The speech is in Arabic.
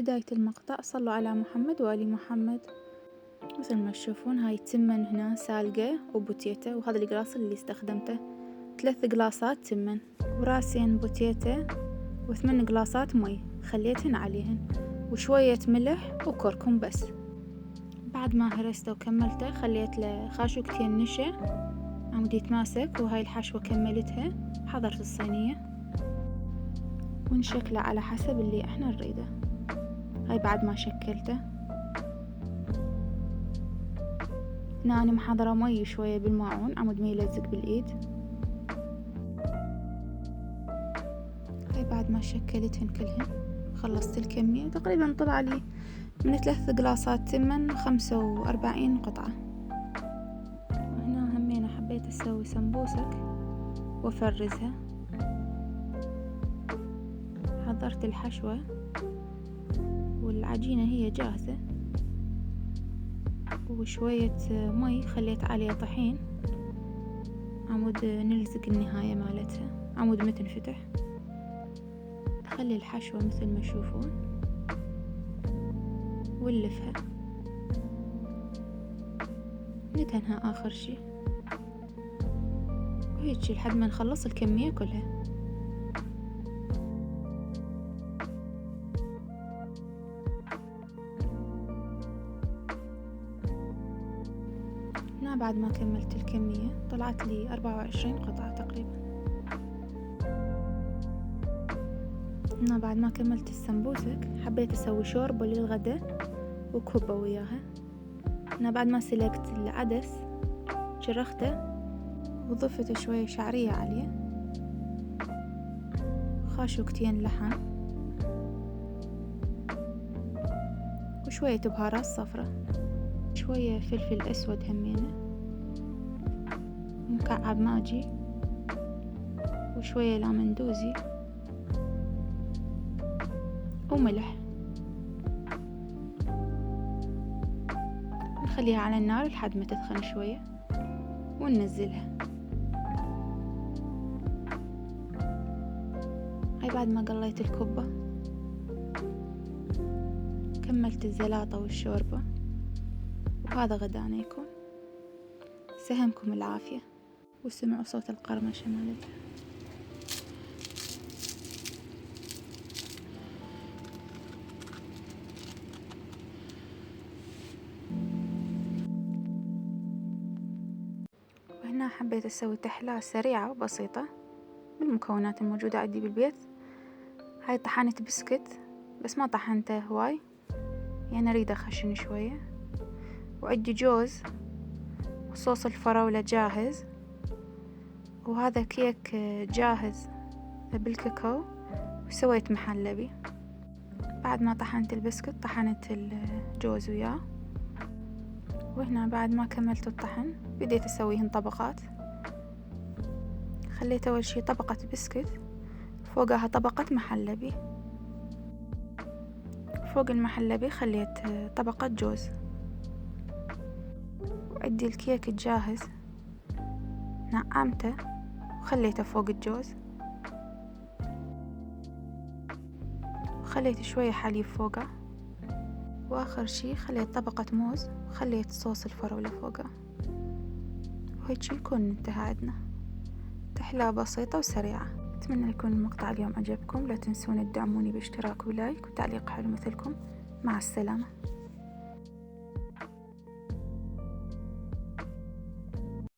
بداية المقطع صلوا على محمد وآل محمد. مثل ما تشوفون هاي تمن هنا سالقة وبوتيتا، وهذا القلاص اللي استخدمته 3 قلاصات تمن وراسين بوتيتا و8 قلاصات مي خليتهن عليهن وشوية ملح وكركم بس. بعد ما هرسته وكملته خليت له خاشوقتين نشا عمود يتماسك، وهاي الحشوة كملتها حضرت الصينية ونشكله على حسب اللي احنا نريده. هاي بعد ما شكلته هنا أنا محضرة مي شوية بالماعون عمود ما يلزق بالإيد. هاي بعد ما شكلتهن كلهن خلصت الكمية تقريبا طلع لي من 3 قلاصات تمن 45 قطعة. وهنا همين حبيت أسوي سمبوسك وأفرزها. حضرت الحشوة والعجينة هي جاهزة، وشوية مي خليت عليها طحين عمود نلزق النهاية مالتها عمود ما تنفتح. أخلي الحشوة مثل ما تشوفون ونلفها ندهنها آخر شي، وهيك لحد ما نخلص الكمية كلها. هنا بعد ما كملت الكمية طلعت لي 24 قطعة تقريبا. هنا بعد ما كملت السمبوسك حبيت أسوي شوربة للغدا وكوبا وياها. هنا بعد ما سلقت العدس شرخته وضفت شوية شعرية عليه، خاشوقتين لحم وشوية بهارات صفرة، شوية فلفل أسود همينة، مكعب ماجي وشوية لامندوزي وملح. نخليها على النار لحد ما تسخن شوية وننزلها. هاي بعد ما قليت الكبة كملت الزلاطة والشوربة، وهذا غدانا يكون. سهمكم العافية وسمعوا صوت القرمشة مالتها. وهنا حبيت أسوي تحلاة سريعة وبسيطة بالمكونات الموجودة عندي بالبيت. هاي طحنة بسكت بس ما طحنته هواي، يعني أريده خشن شوية، وعندي جوز وصوص الفراولة جاهز، وهذا كيك جاهز بالكاكاو وسويت محلبي. بعد ما طحنت البسكت طحنت الجوز وياه. وهنا بعد ما كملت الطحن بديت أسويهن طبقات. خليت أول شي طبقة بسكت فوقها طبقة محلبي، فوق المحلبي خليت طبقة جوز، وعندي الكيك الجاهز نعمته وخليته فوق الجوز، وخليت شوية حليب فوقه، وآخر شي خليت طبقة موز وخليت صوص الفراولة فوقه. وهيك يكون انتهى عندنا تحلى بسيطة وسريعة. أتمنى يكون المقطع اليوم عجبكم. لا تنسون تدعموني باشتراك ولايك وتعليق حلو مثلكم. مع السلامة.